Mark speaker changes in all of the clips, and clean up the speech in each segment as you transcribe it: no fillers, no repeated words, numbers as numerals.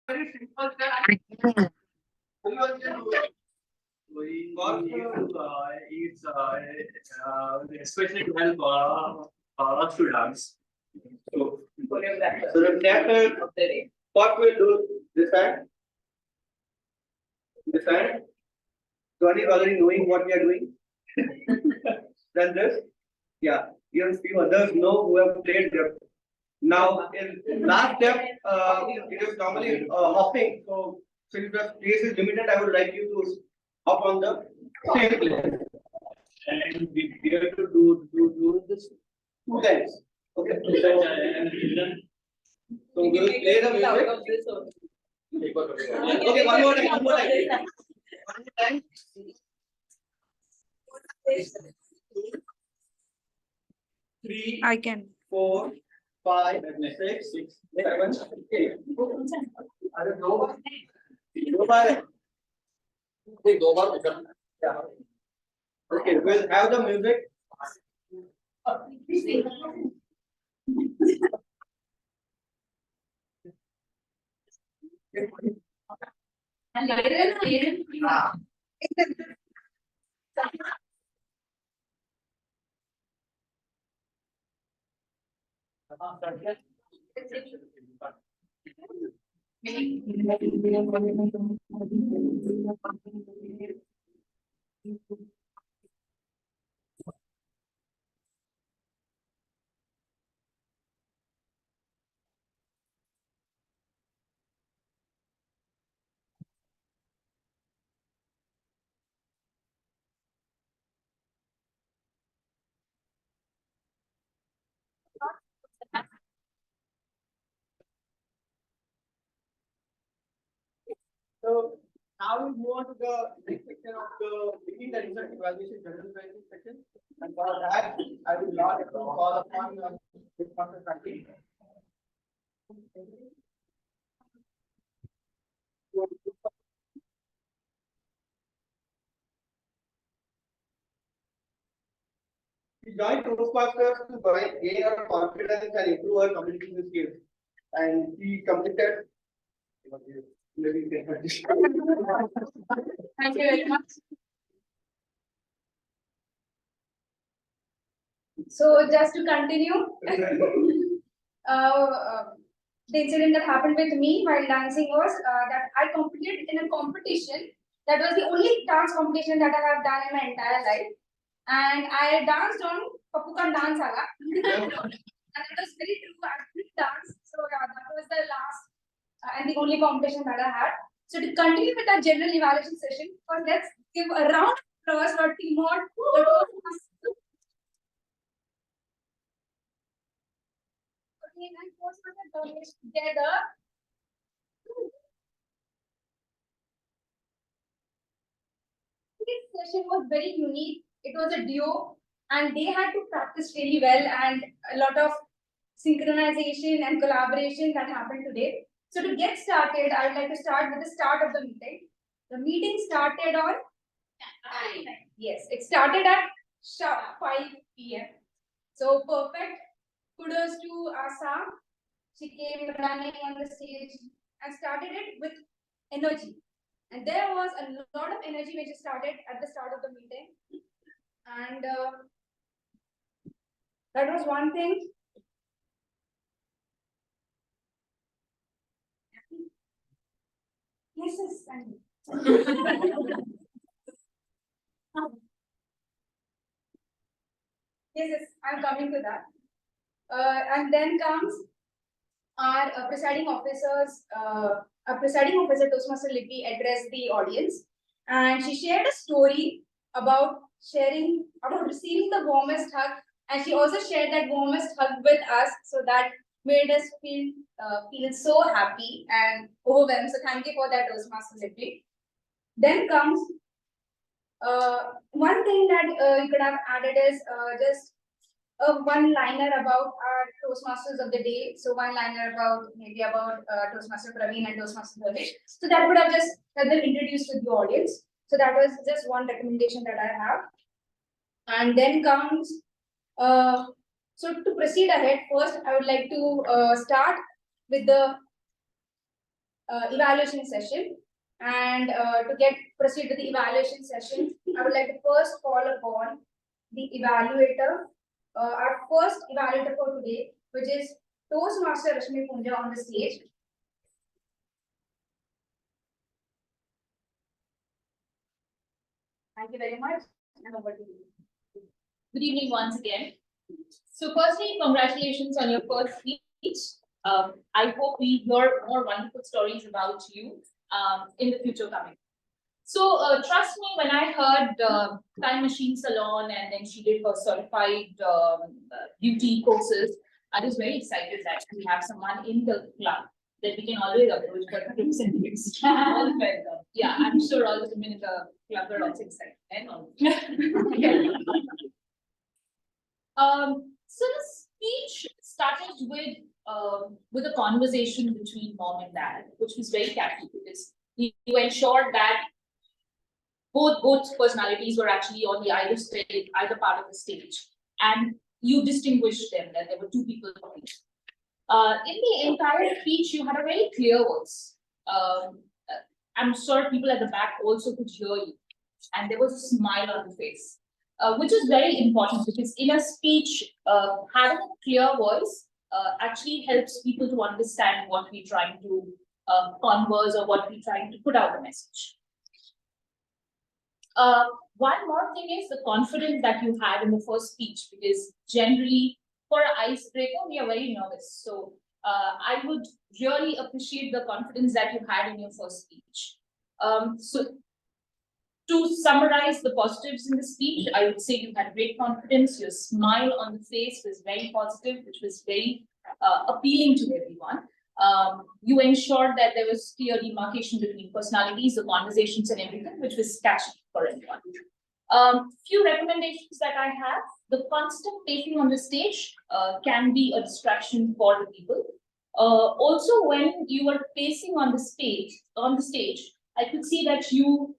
Speaker 1: very simple step. It's especially to help us to dance. So the step, what we'll do this time. This time, Johnny is already knowing what we are doing. Then this, yeah, even few others know who have played there. Now, in last step, it is normally hopping. So, since the place is limited, I would like you to hop on the same place. And we have to do this two times. Okay. So we will play the music. Okay, one more time. One more time. One more time. 3,
Speaker 2: I can.
Speaker 1: 4, 5, 6, 7, 8. अरे दो बार Yeah. Okay, we'll have the music. So now we move on to the next section of the beginning, the result evaluation general evaluation section. And for that, I will not call upon Toastmasters faculty. We joined Toastmasters to gain our confidence and improve our communication skills. And we completed.
Speaker 2: Thank you very much. So just to continue, the incident that happened with me while dancing was that I competed in a competition. That was the only dance competition that I have done in my entire life. And I danced on Papuka Dance Saga. And it was very true. I did dance. So yeah, that was the last and the only competition that I had. So to continue with our general evaluation session, first let's give a round of applause for Timor. Together. This session was very unique. It was a duo, and they had to practice really well, and a lot of synchronization and collaboration that happened today. So to get started, I would like to start with the start of the meeting. The meeting started on 9. Yes, it started at sharp 5 p.m. So perfect. Kudos to Asa. She came running on the stage and started it with energy. And there was a lot of energy which started at the start of the meeting. And that was one thing. Yes, yes. Yes, I'm coming to that. And then comes our presiding officers, presiding officer Toastmaster Libby addressed the audience, and she shared a story about receiving the warmest hug, and she also shared that warmest hug with us, so that made us feel so happy and overwhelmed. So thank you for that, Toastmaster Libby. Then comes one thing that you could have added is just a one-liner about our Toastmasters of the day. So one-liner about Toastmaster Praveen and Toastmaster Ravish. So that would have just had them introduced to the audience. So that was just one recommendation that I have. And then comes, so to proceed ahead, first I would like to start with the evaluation session. And to proceed with the evaluation session, I would like to first call upon the evaluator, our first evaluator for today, which is Toastmaster Rashmi Punja on the stage. Thank you very much. And over to you.
Speaker 3: Good evening once again. So firstly, congratulations on your first speech. I hope we hear more wonderful stories about you in the future coming. So trust me, when I heard Time Machine Salon and then she did her certified beauty courses, I was very excited that we have someone in the club that we can always approach for tips and tricks. Yeah, I'm sure all the women in the club are also excited. So the speech started with a conversation between mom and dad, which was very catchy because you ensured that both personalities were actually on the either part of the stage, and you distinguished them, that there were two people talking. In the entire speech, you had a very clear voice. I'm sure people at the back also could hear you, and there was a smile on the face, which is very important because in a speech, having a clear voice actually helps people to understand what we're trying to converse or what we're trying to put out the message. One more thing is the confidence that you had in the first speech, because generally for an icebreaker, we are very nervous. So I would really appreciate the confidence that you had in your first speech. So to summarize the positives in the speech, I would say you had great confidence. Your smile on the face was very positive, which was very appealing to everyone. You ensured that there was clear demarcation between personalities, the conversations and everything, which was catchy for everyone. Few recommendations that I have: the constant pacing on the stage can be a distraction for the people. Also, when you were pacing on the stage, I could see that you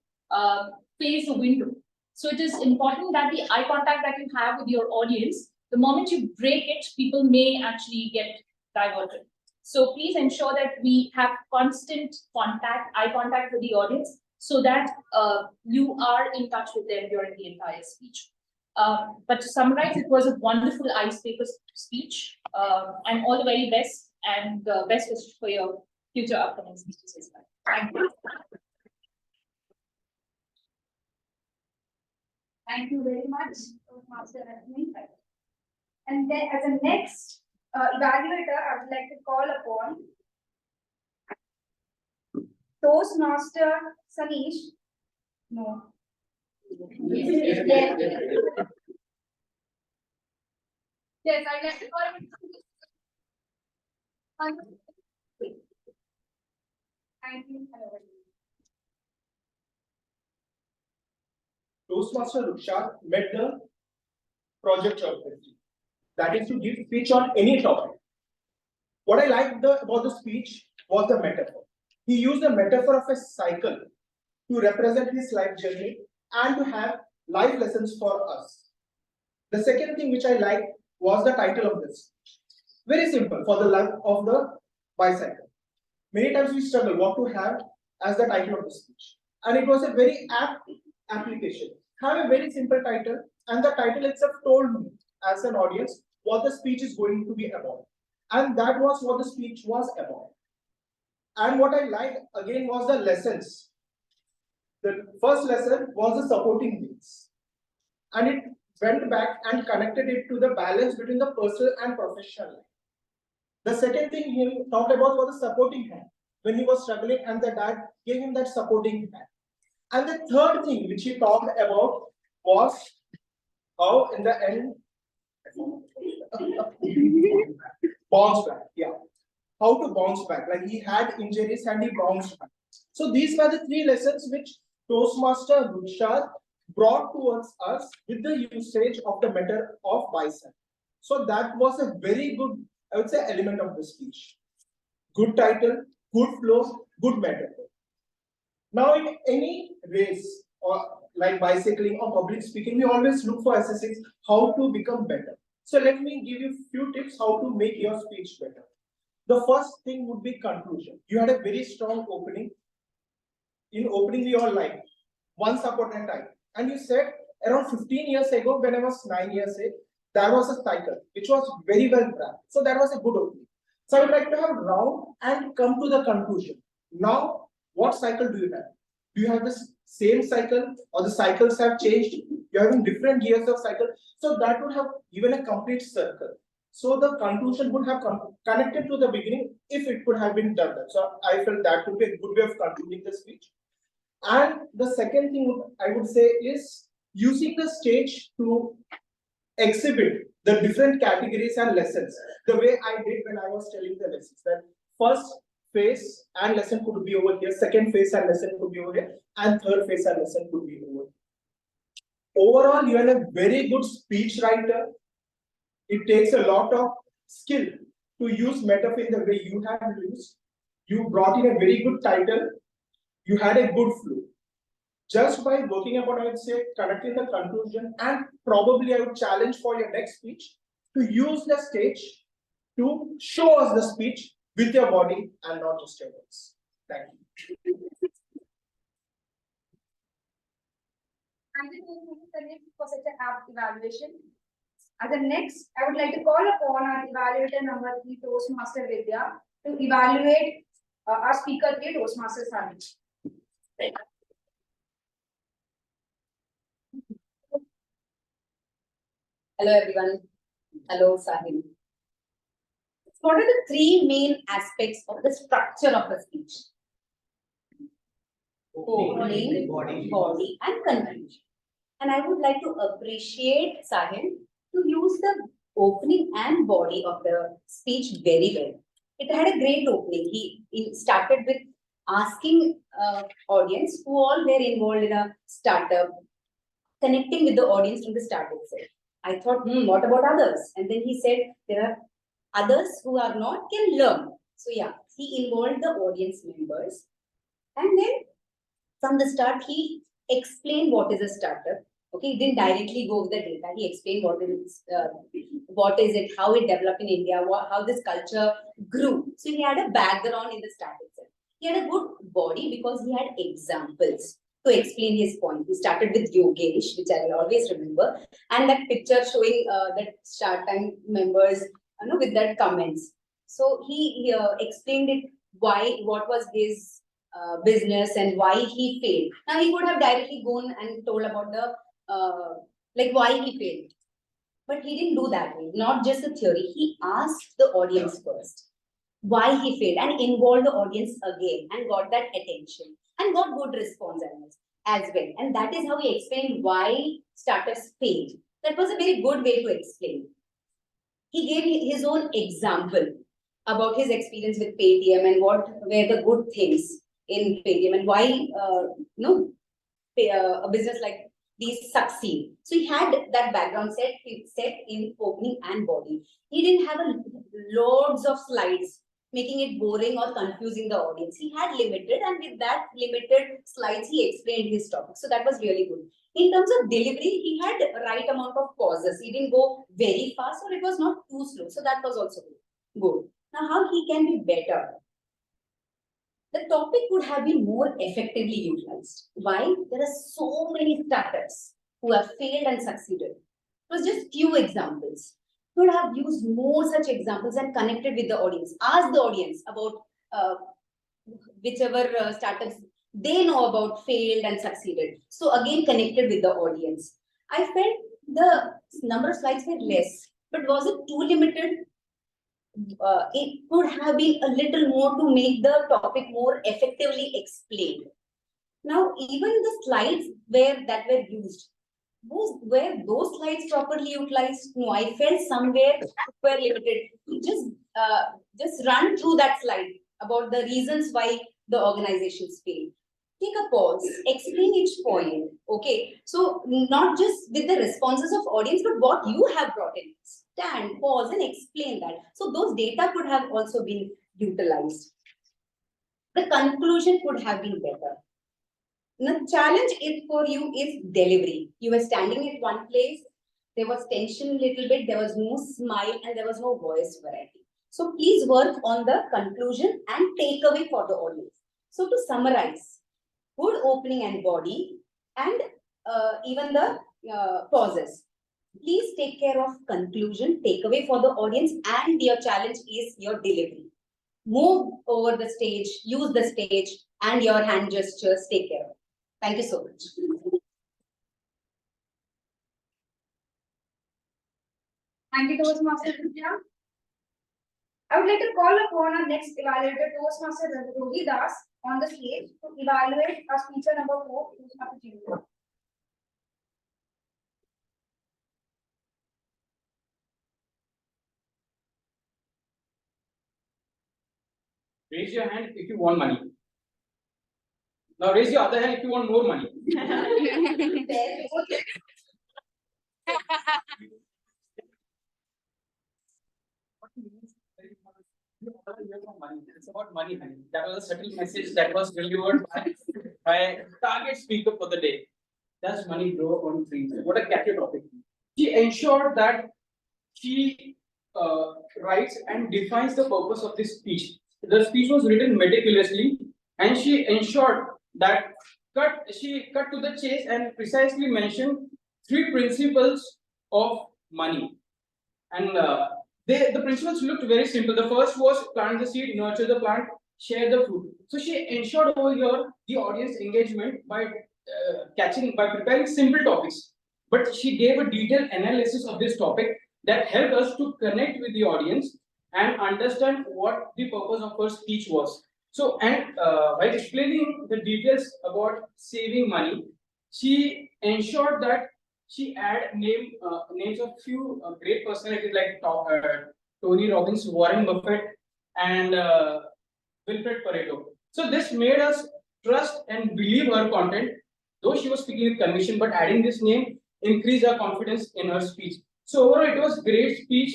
Speaker 3: face a window. So it is important that the eye contact that you have with your audience, the moment you break it, people may actually get diverted. So please ensure that we have constant eye contact with the audience, so that you are in touch with them during the entire speech. But to summarize, it was a wonderful icebreaker speech, and all the very best, and best wishes for your future upcoming speeches as well. Thank you.
Speaker 2: Thank you very much, Master Rashmi. And then as a next evaluator, I would like to call upon Toastmaster Sanish. No. Yes, I'd like to call upon. Thank you.
Speaker 4: Toastmaster Rukshad met the project objective, that is to give speech on any topic. What I liked about the speech was the metaphor. He used the metaphor of a cycle to represent his life journey and to have life lessons for us. The second thing which I liked was the title of this. Very simple, for the life of the bicycle. Many times we struggle what to have as the title of the speech, and it was a very apt application. Have a very simple title, and the title itself told me as an audience what the speech is going to be about, and that was what the speech was about. And what I liked again was the lessons. The first lesson was the supporting needs, and it went back and connected it to the balance between the personal and professional life. The second thing he talked about was the supporting hand, when he was struggling and the dad gave him that supporting hand. And the third thing which he talked about was how in the end bounce back. Yeah, how to bounce back. Like he had injuries and he bounced back. So these were the three lessons which Toastmaster Rukshad brought towards us with the usage of the method of bicep. So that was a very good, I would say, element of the speech. Good title, good flow, good metaphor. Now, in any race or like bicycling or public speaking, we always look for assessing how to become better. So let me give you a few tips how to make your speech better. The first thing would be conclusion. You had a very strong opening. In opening, we all liked once upon a time. And you said around 15 years ago, when I was 9 years old, there was a cycle which was very well planned. So that was a good opening. So I would like to have round and come to the conclusion. Now, what cycle do you have? Do you have the same cycle or the cycles have changed? You're having different years of cycle. So that would have given a complete circle. So the conclusion would have connected to the beginning if it could have been done that. So I felt that would be a good way of concluding the speech. And the second thing I would say is using the stage to exhibit the different categories and lessons. The way I did when I was telling the lessons, that first phase and lesson could be over here, second phase and lesson could be over here, and third phase and lesson could be over here. Overall, you are a very good speech writer. It takes a lot of skill to use metaphor in the way you have used. You brought in a very good title. You had a good flow. Just by working upon, I would say, connecting the conclusion, and probably I would challenge for your next speech to use the stage to show us the speech with your body and not just your words. Thank you.
Speaker 2: Thank you for such an apt evaluation. As the next, I would like to call upon our evaluator number 3, Toastmaster Vidya, to evaluate our speaker 3, Toastmaster Sahil.
Speaker 5: Hello everyone. Hello Sahil. What are the 3 main aspects of the structure of a speech? Opening, body, and conclusion. And I would like to appreciate Sahil to use the opening and body of the speech very well. It had a great opening. He started with asking audience who all were involved in a startup, connecting with the audience from the start itself. I thought, what about others? And then he said, there are others who are not, can learn. So yeah, he involved the audience members. And then from the start, he explained what is a startup. Okay, he didn't directly go with the data. He explained what is it, how it developed in India, how this culture grew. So he had a background in the start itself. He had a good body because he had examples to explain his point. He started with Yogesh, which I will always remember, and that picture showing that Shark Tank members, with that comments. So he explained it, what was his business and why he failed. Now he could have directly gone and told about the why he failed, but he didn't do that way. Not just the theory. He asked the audience first why he failed and involved the audience again and got that attention and got good response as well. And that is how he explained why startups failed. That was a very good way to explain. He gave his own example about his experience with Paytm and what were the good things in Paytm and why a business like these succeed. So he had that background set in opening and body. He didn't have loads of slides, making it boring or confusing the audience. He had limited, and with that limited slides, he explained his topic. So that was really good. In terms of delivery, he had the right amount of pauses. He didn't go very fast, or it was not too slow. So that was also good. Now, how he can be better? The topic could have been more effectively utilized. Why? There are so many startups who have failed and succeeded. It was just few examples. Could have used more such examples and connected with the audience. Ask the audience about whichever startups they know about failed and succeeded. So again, connected with the audience. I felt the number of slides were less, but was it too limited? It could have been a little more to make the topic more effectively explained. Now, even the slides that were used, were those slides properly utilized? No, I felt somewhere were limited. Just run through that slide about the reasons why the organizations fail. Take a pause, explain each point. Okay, so not just with the responses of audience, but what you have brought in. Stand, pause, and explain that. So those data could have also been utilized. The conclusion could have been better. The challenge for you is delivery. You were standing at one place, there was tension a little bit, there was no smile, and there was no voice variety. So please work on the conclusion and takeaway for the audience. So to summarize, good opening and body and even the pauses. Please take care of conclusion, takeaway for the audience, and your challenge is your delivery. Move over the stage, use the stage, and your hand gestures, take care of it. Thank you so much.
Speaker 2: Thank you, Toastmaster Vidya. I would like to call upon our next evaluator, Toastmaster Rohi Das, on the stage to evaluate our speaker number 4, Toastmaster Junior.
Speaker 6: Raise your hand if you want money. Now raise your other hand if you want more money. It's about money, honey. That was a subtle message that was delivered by target speaker for the day. Does money grow on trees? What a catchy topic. She ensured that she writes and defines the purpose of this speech. The speech was written meticulously, and she ensured that she cut to the chase and precisely mentioned 3 principles of money. And the principles looked very simple. The first was plant the seed, nurture the plant, share the fruit. So she ensured over here the audience engagement by preparing simple topics. But she gave a detailed analysis of this topic that helped us to connect with the audience and understand what the purpose of her speech was. So, and by explaining the details about saving money, she ensured that she add names of few great personalities like Tony Robbins, Warren Buffett, and Wilfred Pareto. So this made us trust and believe her content, though she was speaking with conviction, but adding this name increased our confidence in her speech. So overall, it was great speech.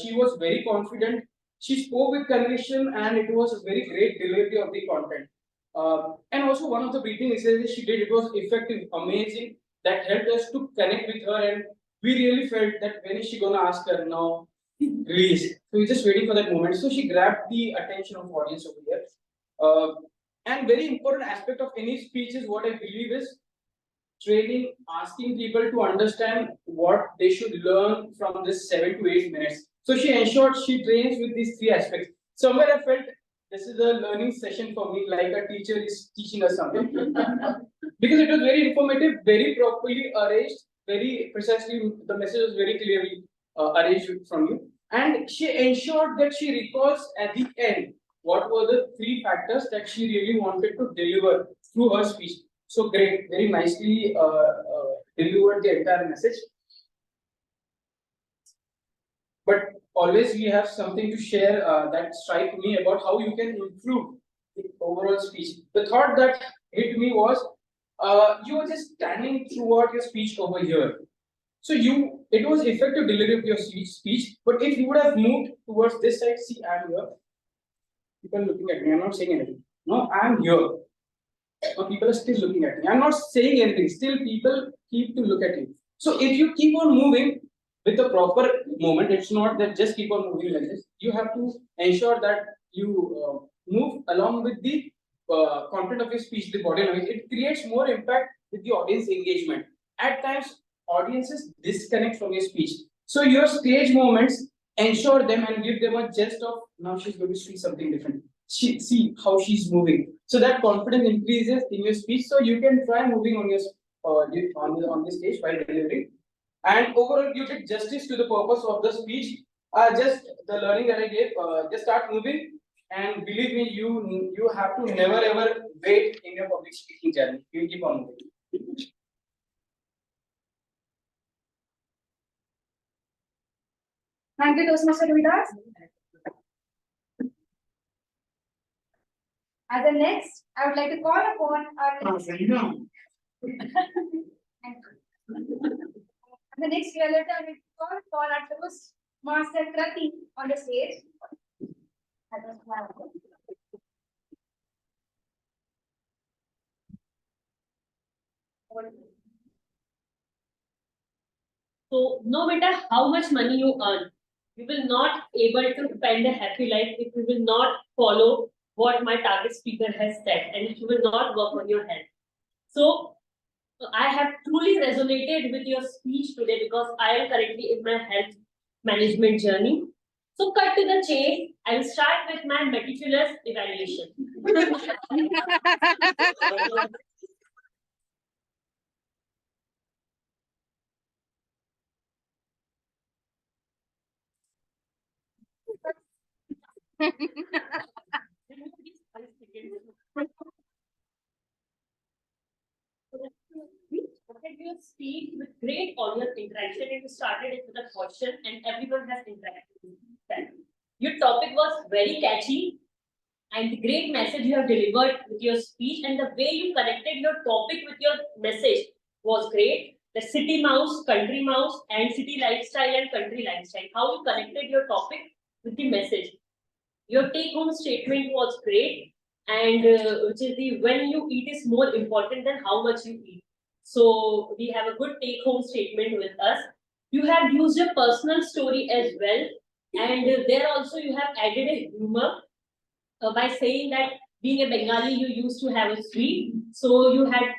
Speaker 6: She was very confident. She spoke with conviction, and it was a very great delivery of the content. And also, one of the briefing exercises she did, it was effective, amazing. That helped us to connect with her, and we really felt that when is she gonna ask her now release? So we're just waiting for that moment. So she grabbed the attention of audience over here. And very important aspect of any speech is what I believe is training, asking people to understand what they should learn from this 7 to 8 minutes. So she ensured she trains with these 3 aspects. Somewhere I felt this is a learning session for me, like a teacher is teaching us something. Because it was very informative, very properly arranged, very precisely, the message was very clearly arranged from you. And she ensured that she recalls at the end what were the 3 factors that she really wanted to deliver through her speech. So great, very nicely delivered the entire message. But always we have something to share that strike me about how you can improve the overall speech. The thought that hit me was you were just standing throughout your speech over here. So it was effective delivery of your speech, but if you would have moved towards this side, see, I'm here. People looking at me, I'm not saying anything. No, I'm here. But people are still looking at me. I'm not saying anything. Still, people keep to look at you. So if you keep on moving with the proper movement, it's not that just keep on moving like this. You have to ensure that you move along with the content of your speech, the body language. It creates more impact with the audience engagement. At times, audiences disconnect from your speech. So your stage moments, ensure them and give them a gist of now she's going to see something different. See how she's moving. So that confidence increases in your speech. So you can try moving on your on the stage while delivering. And overall, you did justice to the purpose of the speech. Just the learning that I gave. Just start moving, and believe me, you have to never ever wait in your public speaking journey. You keep on moving.
Speaker 2: Thank you, Toastmaster Vidas. As the next, I would like to call upon our next. The next evaluator, I will call upon our Toastmaster Krati on the stage.
Speaker 7: So no matter how much money you earn, you will not able to spend a happy life if you will not follow what my target speaker has said, and if you will not work on your health. So I have truly resonated with your speech today because I am currently in my health management journey. So cut to the chase, I will start with my meticulous evaluation. We started your speech with great audience interaction, and you started it with a question, and everyone has interacted with that. Your topic was very catchy, and the great message you have delivered with your speech, and the way you connected your topic with your message was great. The city mouse, country mouse, and city lifestyle and country lifestyle. How you connected your topic with the message. Your take-home statement was great, and which is the when you eat is more important than how much you eat. So we have a good take-home statement with us. You have used a personal story as well, and there also you have added a humor by saying that being a Bengali, you used to have a sweet, so you had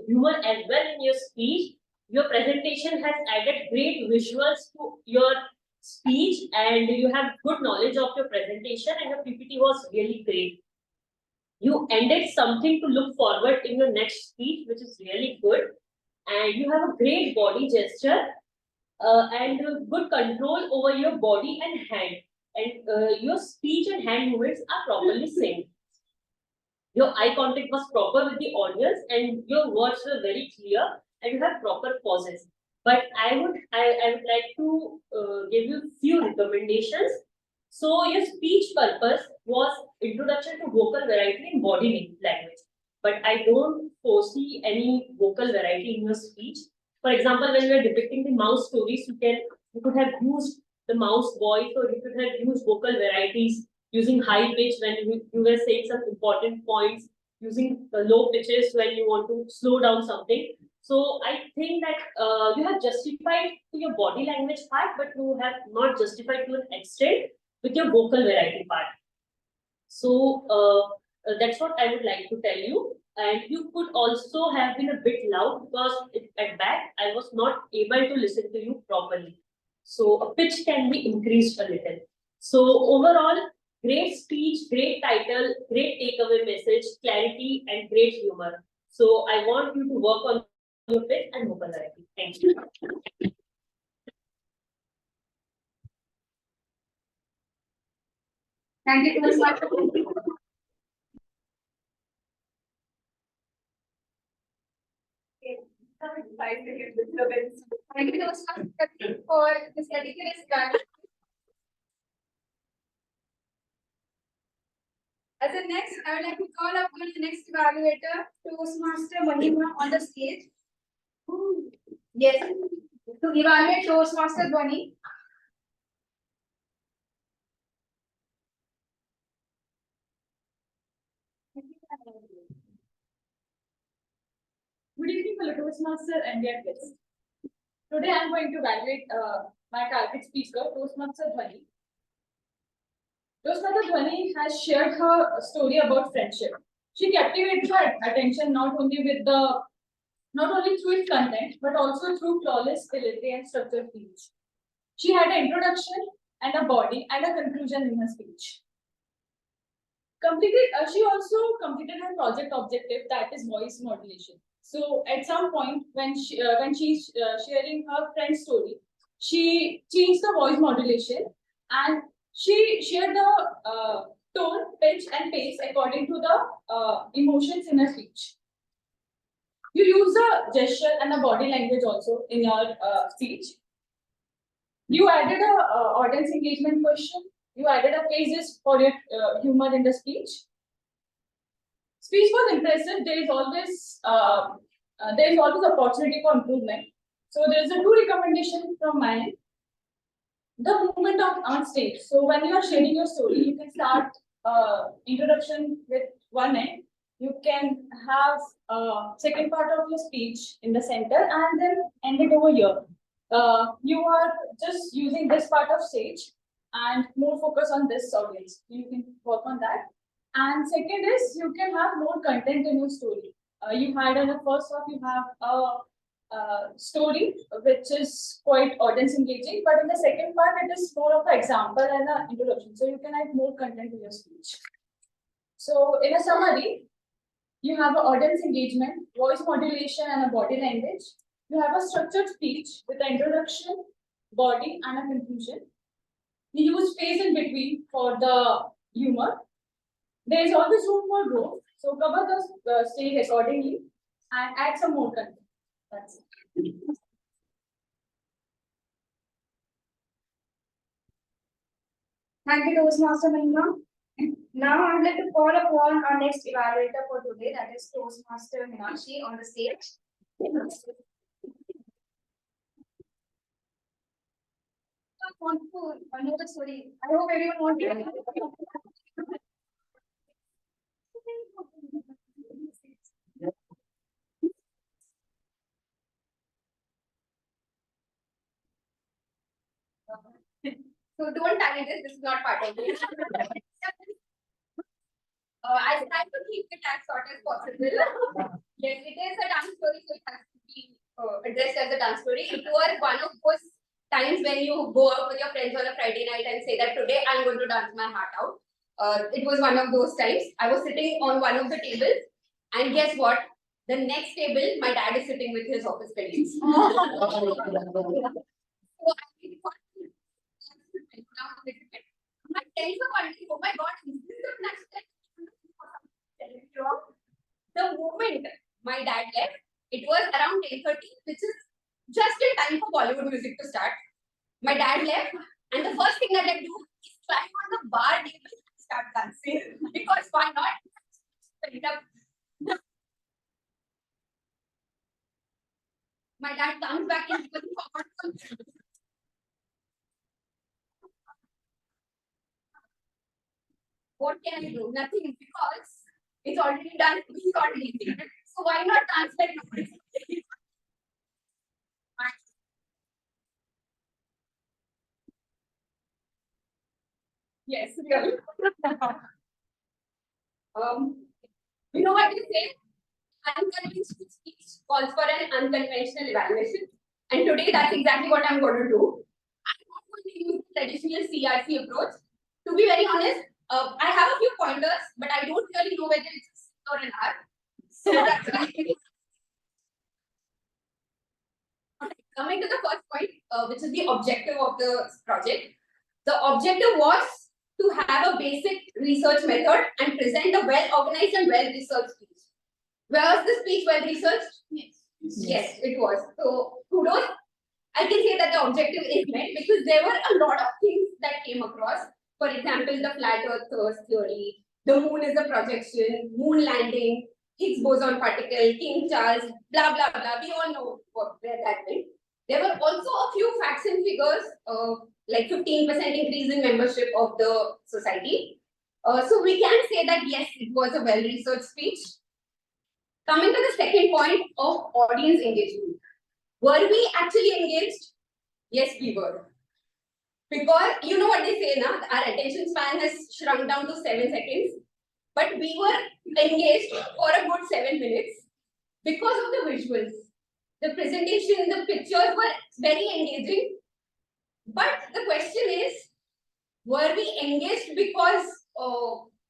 Speaker 7: humor as well in your speech. Your presentation has added great visuals to your speech, and you have good knowledge of your presentation, and your PPT was really great. You ended something to look forward in your next speech, which is really good, and you have a great body gesture and good control over your body and hand, and your speech and hand movements are properly synced. Your eye contact was proper with the audience, and your words were very clear, and you have proper pauses. But I would like to give you few recommendations. So your speech purpose was introduction to vocal variety in body language, but I don't foresee any vocal variety in your speech. For example, when we are depicting the mouse stories, you could have used the mouse voice, or you could have used vocal varieties using high pitch when you were saying some important points, using the low pitches when you want to slow down something. So I think that you have justified to your body language part, but you have not justified to an extent with your vocal variety part. So that's what I would like to tell you. And you could also have been a bit loud because at back I was not able to listen to you properly. So a pitch can be increased a little. So overall, great speech, great title, great takeaway message, clarity, and great humor. So I want you to work on your pitch and vocal variety. Thank you.
Speaker 2: Thank you so much. Thank you so much for this ridiculous guy. As a next, I would like to call up the next evaluator, Toastmaster Mahima, on the stage. Yes, to evaluate Toastmaster Dhwani.
Speaker 8: Good evening, fellow Toastmaster and their guests. Today I am going to evaluate my target speaker, Toastmaster Dhwani. Toastmaster Dhwani has shared her story about friendship. She captivated her attention not only through its content, but also through flawless delivery and structured speech. She had an introduction and a body and a conclusion in her speech. She also completed her project objective, that is voice modulation. So at some point when she's sharing her friend's story, she changed the voice modulation and she shared the tone, pitch, and pace according to the emotions in her speech. You use a gesture and a body language also in your speech. You added a audience engagement question. You added a phases for your humor in the speech. Speech was impressive. There is always opportunity for improvement. So there is a two recommendation from my end. The movement on stage. So when you are sharing your story, you can start introduction with one end. You can have second part of your speech in the center and then end it over here. you are just using this part of stage and more focus on this audience. You can work on that. And second is you can have more content in your story. You had in the first half, you have a story which is quite audience engaging, but in the second part, it is more of an example and an introduction. So you can add more content to your speech. So in a summary, you have an audience engagement, voice modulation, and a body language. You have a structured speech with an introduction, body, and a conclusion. You use space in between for the humor. There is always room for growth, so cover the stage accordingly and add some more content. That's it.
Speaker 2: Thank you, Toastmaster Mahima. Now I would like to call upon our next evaluator for today, that is Toastmaster Meenakshi on the stage. I want to know the story. I hope everyone wants to. So don't tell me this is not part of it. I try to keep it as short as possible. Yes, it is a dance story, so it has to be addressed as a dance story. It was one of those times when you go out with your friends on a Friday night and say that today I'm going to dance my heart out. It was one of those times. I was sitting on one of the tables, and guess what? The next table, my dad is sitting with his office colleagues. So I my friends were wondering, oh my god, is this the next step? The moment my dad left, it was around 10:30, which is just in time for Bollywood music to start. My dad left, and the first thing that I do is climb on the bar table and start dancing. Because why not? My dad comes back and goes forward. What can I do? Nothing, because it's already done. He's already seen it. So why not dance like nobody? Yes, really. You know what they say? Unconventional speech calls for an unconventional evaluation. And today that's exactly what I'm going to do. I'm not going to use the traditional CRC approach. To be very honest, I have a few pointers, but I don't really know whether it's a C or an R. So that's why. Coming to the first point, which is the objective of the project. The objective was to have a basic research method and present a well-organized and well-researched speech. Was the speech well-researched? Yes. Yes, it was. So, kudos. I can say that the objective is met because there were a lot of things that came across. For example, the flat earth theory, the moon is a projection, moon landing, Higgs boson particle, King Charles, blah, blah, blah. We all know where that went. There were also a few facts and figures, like 15% increase in membership of the society. So we can say that yes, it was a well-researched speech. Coming to the second point of audience engagement. Were we actually engaged? Yes, we were. Because you know what they say now, our attention span has shrunk down to 7 seconds. But we were engaged for a good 7 minutes because of the visuals. The presentation, the pictures were very engaging. But the question is, were we engaged because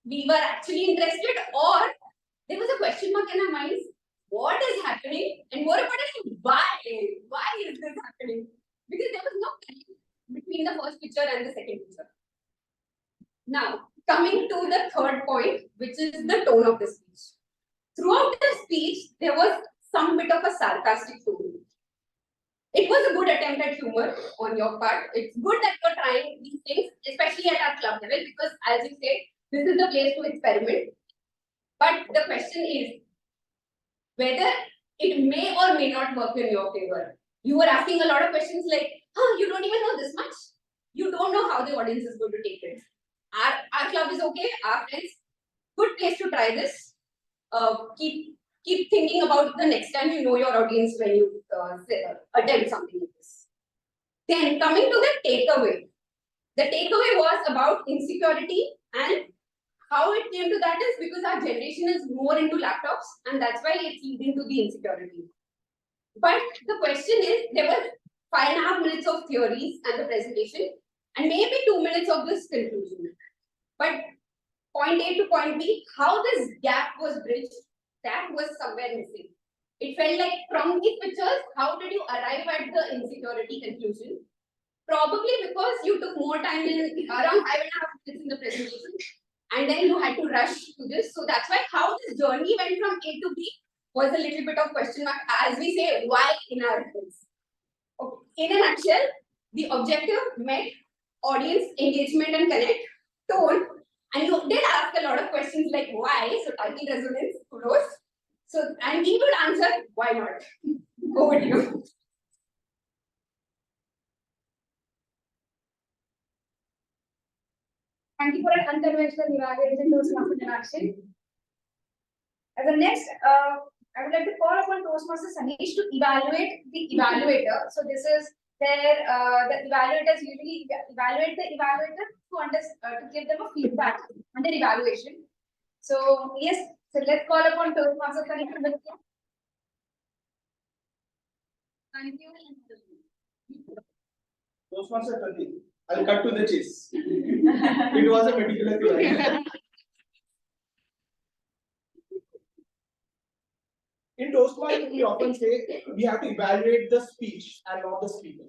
Speaker 2: we were actually interested, or there was a question mark in our minds? What is happening? And more importantly, why? Why is this happening? Because there was no connection between the first picture and the second picture. Now, coming to the third point, which is the tone of the speech. Throughout the speech, there was some bit of a sarcastic tone. It was a good attempt at humor on your part. It's good that you're trying these things, especially at our club level, because as you say, this is the place to experiment. But the question is whether it may or may not work in your favor. You were asking a lot of questions like, you don't even know this much. You don't know how the audience is going to take it. Our club is okay, our friends, good place to try this. Keep thinking about the next time you know your audience when you attempt something like this.
Speaker 5: Then coming to the takeaway. The takeaway was about insecurity, and how it came to that is because our generation is more into laptops, and that's why it's leading to the insecurity. But the question is, there were 5.5 minutes of theories and the presentation, and maybe 2 minutes of this conclusion. But point A to point B, how this gap was bridged, that was somewhere missing. It felt like from these pictures, how did you arrive at the insecurity conclusion? Probably because you took more time in around 5.5 minutes in the presentation, and then you had to rush to this. So that's why how this journey went from A to B was a little bit of question mark, as we say, why in our heads. Okay. In a nutshell, the objective met audience engagement and connect, tone, and you did ask a lot of questions like why, so target resonance, kudos. So, and we would answer, why not? Over to you.
Speaker 2: Thank you for an unconventional evaluation Toastmaster interaction. As a next, I would like to call upon Toastmaster Sanish to evaluate the evaluator. So this is where the evaluators usually evaluate the evaluator to give them a feedback on their evaluation. So yes, so let's call upon Toastmaster Sanish to begin. Thank you.
Speaker 4: Toastmaster Pratik, I'll cut to the chase. It was a meticulous evaluation. In Toastmasters, we often say we have to evaluate the speech and not the speaker.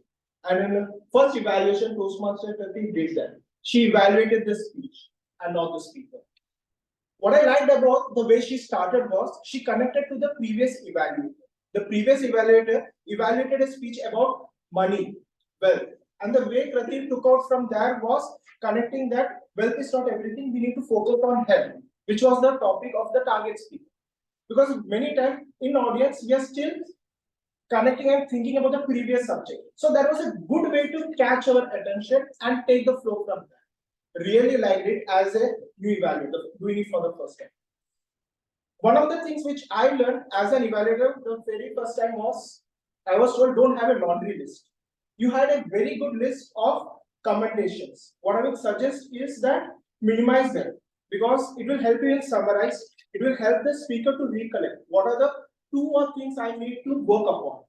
Speaker 4: And in the first evaluation, Toastmaster Pratik did that. She evaluated the speech and not the speaker. What I liked about the way she started was she connected to the previous evaluator. The previous evaluator evaluated a speech about money, wealth. And the way Pratik took out from there was connecting that wealth is not everything, we need to focus on health, which was the topic of the target speaker. Because many times in audience, we are still connecting and thinking about the previous subject. So that was a good way to catch our attention and take the flow from that. Really liked it as a new evaluator, doing it for the first time. One of the things which I learned as an evaluator the very first time was, I was told don't have a laundry list. You had a very good list of commendations. What I would suggest is that minimize them because it will help you in summarize. It will help the speaker to recollect what are the 2 or things I need to work upon.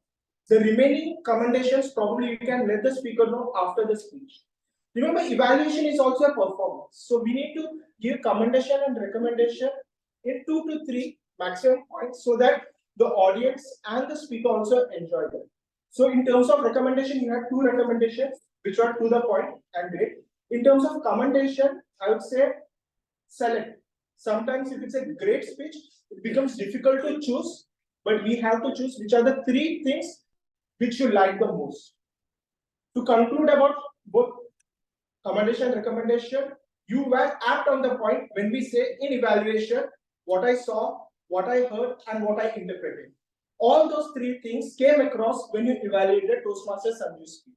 Speaker 4: The remaining commendations probably you can let the speaker know after the speech. Remember, evaluation is also a performance. So we need to give commendation and recommendation in 2 to 3 maximum points so that the audience and the speaker also enjoy them. So in terms of recommendation, you had 2 recommendations which were to the point and great. In terms of commendation, I would say select. Sometimes if it's a great speech, it becomes difficult to choose, but we have to choose which are the 3 things which you like the most. To conclude about both commendation and recommendation, you were apt on the point when we say in evaluation, what I saw, what I heard, and what I interpreted. All those 3 things came across when you evaluated Toastmasters Sanju's speech.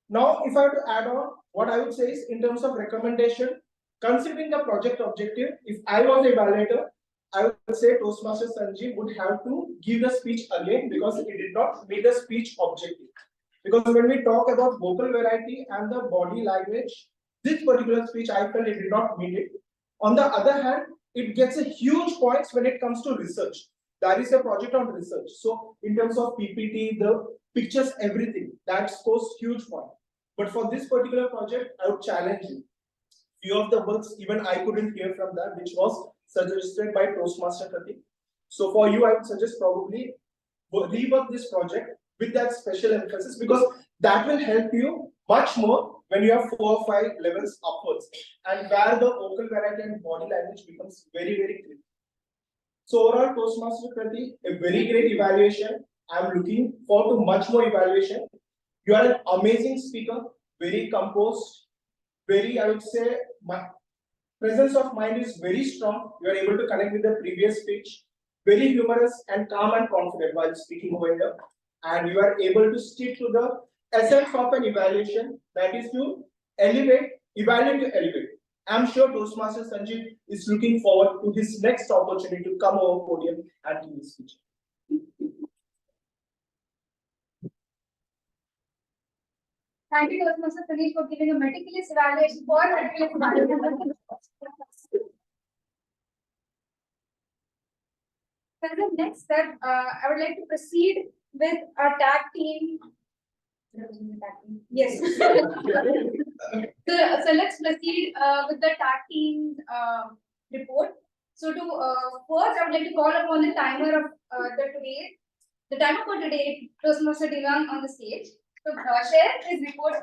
Speaker 4: Now, if I have to add on, what I would say is in terms of recommendation, considering the project objective, if I was the evaluator, I would say Toastmaster Sanjeev would have to give the speech again because it did not meet the speech objective. Because when we talk about vocal variety and the body language, this particular speech I felt it did not meet it. On the other hand, it gets a huge points when it comes to research. That is a project on research. So in terms of PPT, the pictures, everything, that scores huge point. But for this particular project, I would challenge you. Few of the words, even I couldn't hear from that, which was suggested by Toastmaster Pratik. So for you, I would suggest probably rework this project with that special emphasis because that will help you much more when you have 4 or 5 levels upwards and where the vocal variety and body language becomes very, very clear. So overall, Toastmaster Pratik, a very great evaluation. I'm looking forward to much more evaluation. You are an amazing speaker, very composed, very, I would say, my presence of mind is very strong. You are able to connect with the previous speech, very humorous and calm and confident while speaking over here. And you are able to stick to the essence of an evaluation, that is to elevate, evaluate to elevate. I'm sure Toastmaster Sanjeev is looking forward to his next opportunity to come over podium and give his speech.
Speaker 2: Thank you, Toastmaster Finish, for giving a meticulous evaluation for meticulous evaluation. So the next step, I would like to proceed with our tag team. Yes. So let's proceed with the tag team report. So to first, I would like to call upon the timer of the timer for today, Toastmaster Devang on the stage. So share his report.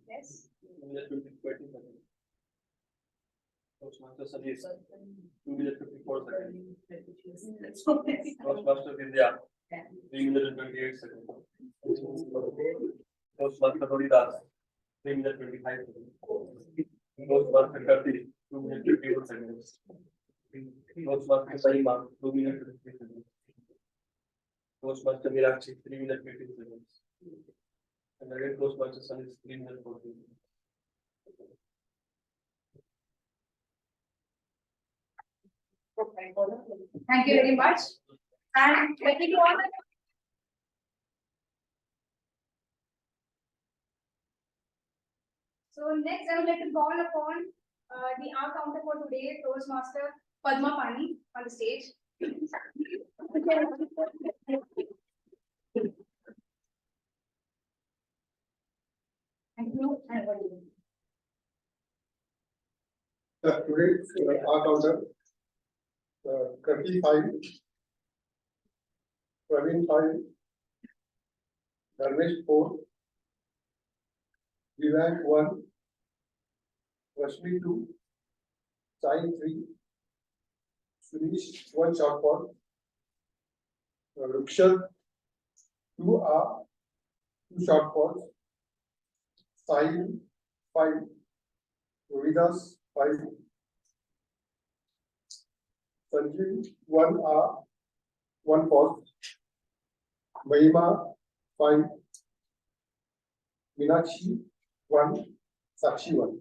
Speaker 2: Yes.
Speaker 1: Toastmaster Sunny, 2 minutes 54 seconds. Toastmaster Vidya, 3 minutes and 28 seconds. Toastmaster Horidas, 3 minutes 25 seconds. Toastmaster Karti, 2 minutes 51 seconds. Toastmaster Saima, 2 minutes 53 seconds. Toastmaster Meenakshi, 3 minutes 15 seconds. And again, Toastmaster Sunny, 3 minutes 14 seconds.
Speaker 2: Thank you very much. And let me go on. So next, I would like to call upon the our counter for today, Toastmaster Padma Pani on the stage. Thank you. And what do you
Speaker 9: Today, our counter, Krati 5, Praveen 5, Dharmesh 4, Vivek 1, Rashmi 2, Sai 3, Suresh 1 short for, Rukshat 2 are 2 short for, Sai 5, Rohidas 5, Sanjeev 1 R 1 pause, Mahima 5, Meenakshi 1, Sakshi 1.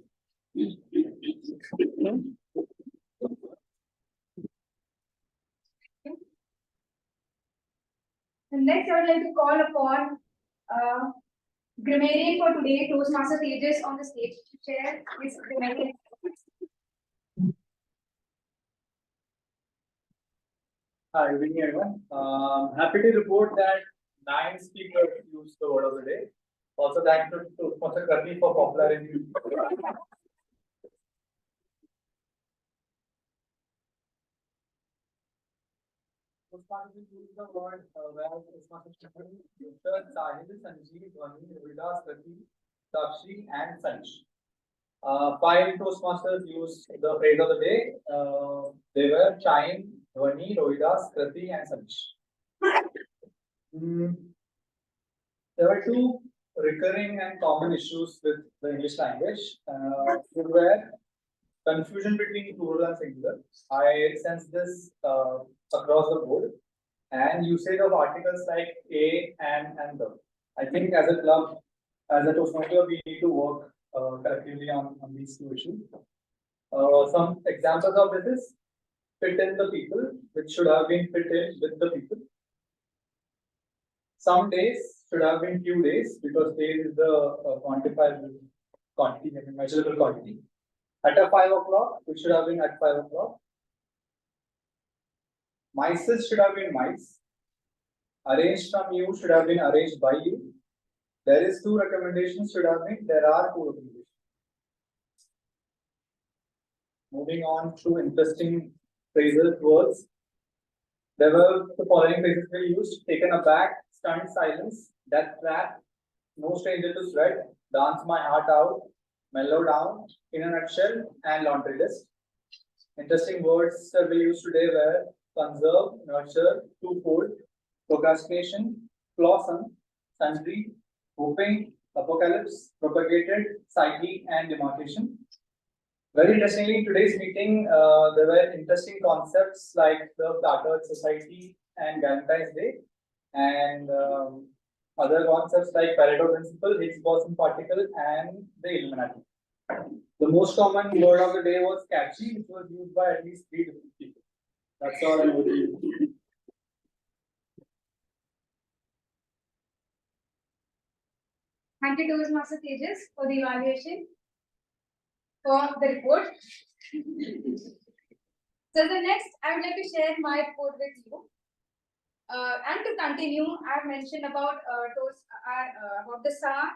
Speaker 2: And next, I would like to call upon grammarian for today, Toastmaster Tejas on the stage to share his grammarian.
Speaker 10: Hi, good evening, everyone. Happy to report that 9 speakers used the word of the day. Also, thanks to Toastmaster Karni for popularizing. Toastmasters use the word where Toastmasters Sahil, Sanjeev, Dhwani, Rohidas, Krati, Sakshi, and Sanj. 5 Toastmasters used the phrase of the day. They were Chime, Dhwani, Rohidas, Krati, and Sanj. There were 2 recurring and common issues with the English language. There were confusion between plural and singular. I sense this across the board, and usage of articles like a and the. I think as a club, as a Toastmaster, we need to work collectively on these 2 issues. Some examples of this is fit in the people, which should have been fit in with the people. Some days should have been few days, because days is the quantifiable quantity, measurable quantity. At 5 o'clock, it should have been at 5 o'clock. Mices should have been mice. Arranged from you should have been arranged by you. There is 2 recommendations should have been, there are 2 recommendations. Moving on to interesting phrasal words. There were the following phrases were used: taken aback, stunned silence, death trap, no stranger to sweat, dance my heart out, mellow down, in a nutshell, and laundry list. Interesting words that we used today were conserve, nurture, twofold, procrastination, blossom, sundry, hoping, apocalypse, propagated, psyche, and demarcation. Very interestingly, in today's meeting, there were interesting concepts like the Flat Earth Society and Valentine's Day, and other concepts like Pareto principle, Higgs boson particle, and the Illuminati. The most common word of the day was catchy, which was used by at least 3 different people. That's all I'm doing.
Speaker 2: Thank you, Toastmaster Tejas, for the evaluation, for the report. So the next, I would like to share my report with you. And to continue, I've mentioned about about the SAR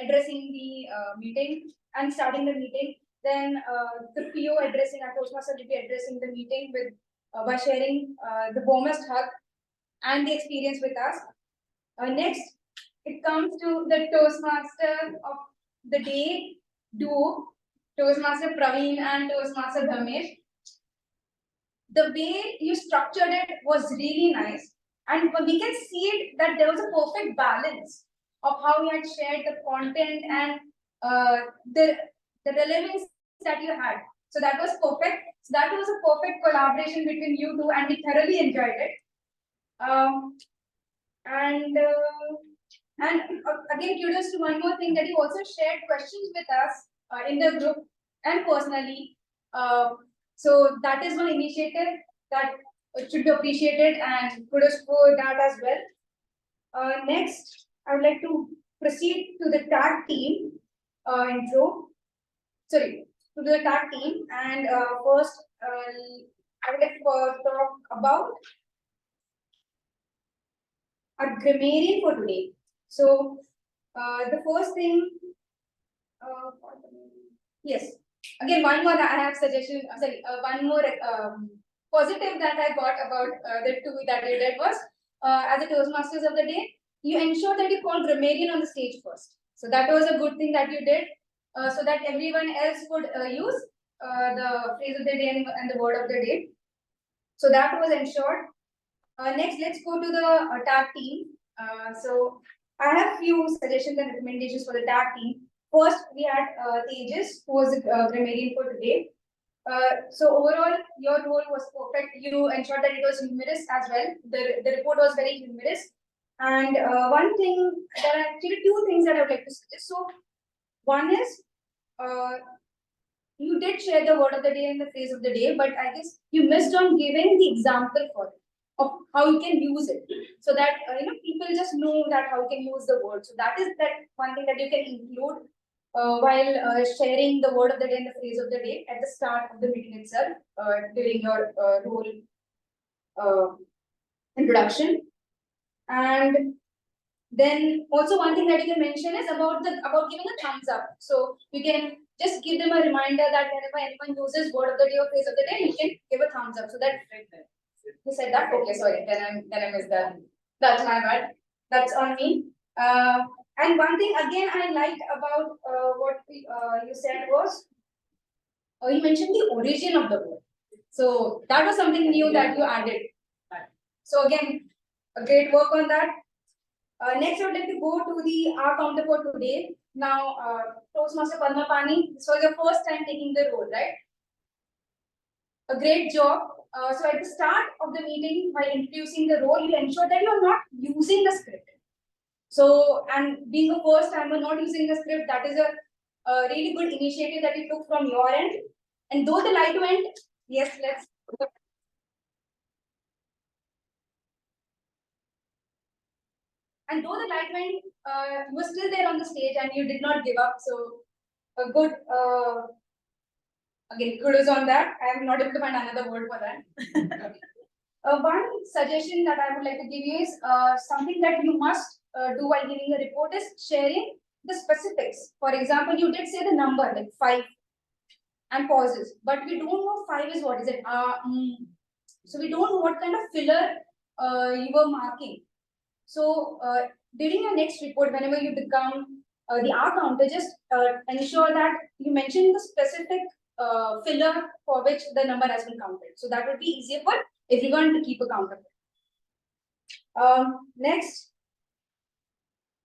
Speaker 2: addressing the meeting and starting the meeting. Then the PO addressing, our Toastmaster will be addressing the meeting with by sharing the warmest hug and the experience with us. Next, it comes to the Toastmaster of the day duo, Toastmaster Praveen and Toastmaster Dhamesh. The way you structured it was really nice, and we can see it that there was a perfect balance of how you had shared the content and the relevance that you had. So that was perfect. So that was a perfect collaboration between you two, and we thoroughly enjoyed it. Again, kudos to one more thing that you also shared questions with us in the group and personally. So that is one initiative that should be appreciated, and kudos for that as well. Next, I would like to proceed to the tag team intro. Sorry, to the tag team, and first I would like to talk about our grammarian for today. So the first thing, yes. Again, one more I have suggestion. One more positive that I got about the two that you did was as the Toastmasters of the day, you ensure that you call grammarian on the stage first. So that was a good thing that you did, so that everyone else would use the phrase of the day and the word of the day. So that was ensured. Next, let's go to the tag team. So I have few suggestions and recommendations for the tag team. First, we had Tejas, who was the grammarian for today. So overall, your role was perfect. You ensured that it was humorous as well. The report was very humorous. And one thing, there are actually two things that I would like to suggest. So one is, you did share the word of the day and the phrase of the day, but I guess you missed on giving the example for it, of how you can use it, so that people just know that how you can use the word. So that is that one thing that you can include while sharing the word of the day and the phrase of the day at the start of the meeting itself, during your role introduction. And then also one thing that you can mention is about giving a thumbs up. So you can just give them a reminder that whenever anyone uses word of the day or phrase of the day, you can give a thumbs up. So that you said that? Okay, sorry. Then I missed that. That's my bad. That's on me. And one thing again I liked about what you said was you mentioned the origin of the word. So that was something new that you added. So again, a great work on that. Next, I would like to go to the our counter for today. Now, Toastmaster Padma Pani, this was your first time taking the role, right? A great job. So at the start of the meeting, by introducing the role, you ensure that you are not using the script. So, and being a first timer not using the script, that is a really good initiative that you took from your end. And though the light went, yes, let's. And though the light went, you were still there on the stage and you did not give up. So, a good, again, kudos on that. I am not able to find another word for that. One suggestion that I would like to give you is something that you must do while giving a report is sharing the specifics. For example, you did say the number like 5 and pauses, but we don't know 5 is what is it? So we don't know what kind of filler you were marking. So during your next report, whenever you become the R counter, just ensure that you mention the specific filler for which the number has been counted. So that would be easier for everyone to keep a count of it. Next,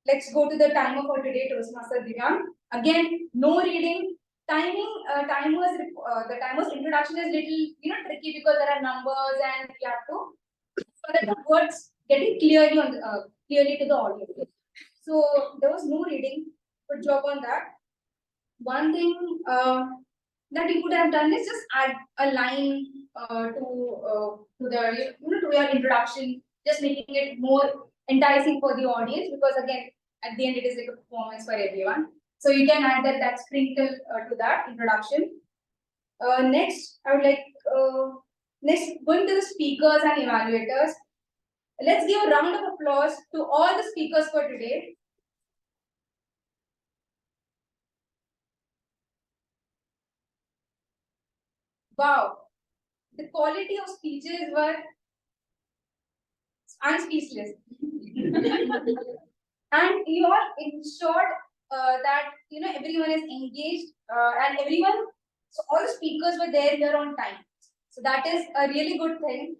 Speaker 2: let's go to the timer for today, Toastmaster Divyan. Again, no reading. Timing, the timer's introduction is little, tricky because there are numbers and you have to, so that the words getting clearly on clearly to the audience. So there was no reading. Good job on that. One thing that you could have done is just add a line to the to your introduction, just making it more enticing for the audience, because again at the end it is like a performance for everyone. So you can add that sprinkle to that introduction. Next, I would like next going to the speakers and evaluators. Let's give a round of applause to all the speakers for today. Wow, the quality of speeches were, I'm speechless. And you all ensured that everyone is engaged and everyone, so all the speakers were there here on time. So that is a really good thing.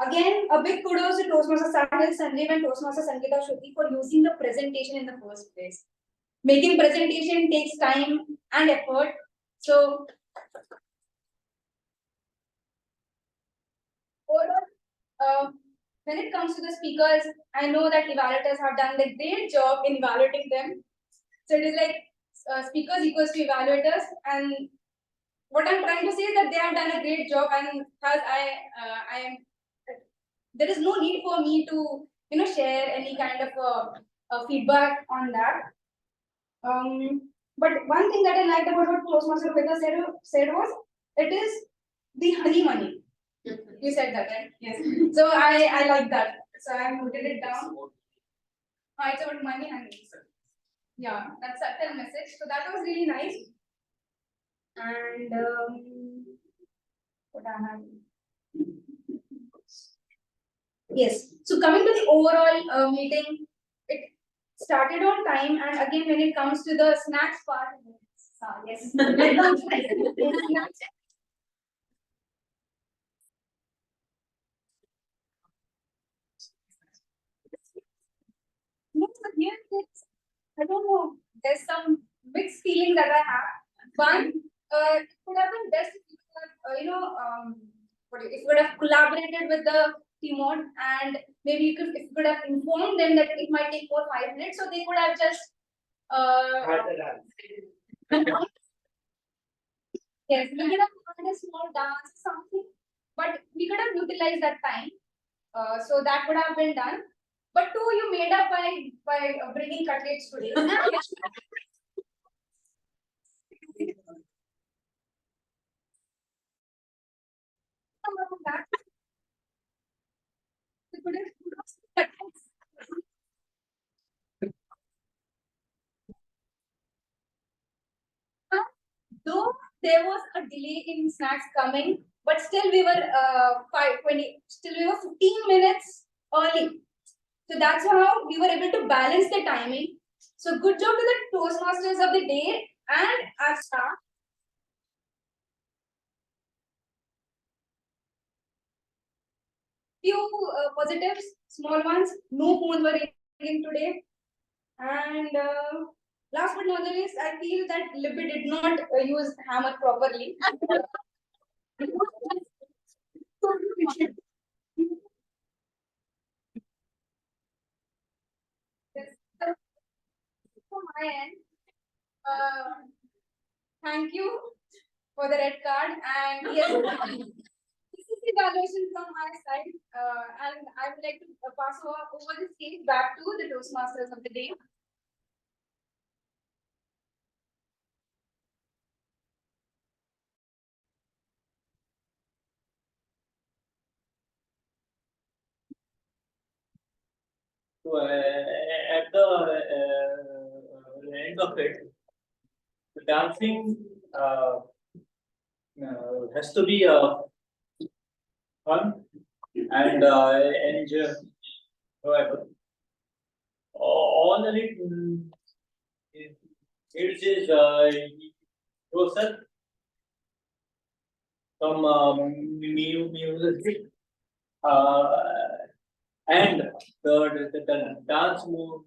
Speaker 2: Again, a big kudos to Toastmasters Sahil, Sanjeev and Toastmaster Sangeeta Shruti for using the presentation in the first place. Making presentation takes time and effort. So overall, when it comes to the speakers, I know that evaluators have done a great job in evaluating them. So it is like speakers equals to evaluators, and what I'm trying to say is that they have done a great job, and thus I am. There is no need for me to share any kind of feedback on that. But one thing that I liked about what Toastmaster Veda said was, it is the honey money. You said that, right? Yes. So I like that. So I noted it down. It's about money and yeah, that's a subtle message. So that was really nice. And what I have. Yes. So coming to the overall meeting, it started on time, and again when it comes to the snacks part, yes. No, but here I don't know. There's some mixed feeling that I have. One, it could have been best if you could have, if you could have collaborated with the team on, and maybe if you could have informed them that it might take 5 minutes, so they could have just yes, we could have had a small dance or something, but we could have utilized that time. So that would have been done. But two, you made up by bringing cutlets today. Though there was a delay in snacks coming, but still we were 5:20. Still we were 15 minutes early. So that's how we were able to balance the timing. So good job to the Toastmasters of the day and our staff. Few positives, small ones. No phones were ringing today. And last but not the least, I feel that Libby did not use hammer properly. Yes. So, from my end, thank you for the red card, and yes, this is the evaluation from my side, and I would like to pass over the stage back to the Toastmasters of the day.
Speaker 6: So at the end of it, the dancing has to be fun and enjoyable. All of it is yourself from music and the dance move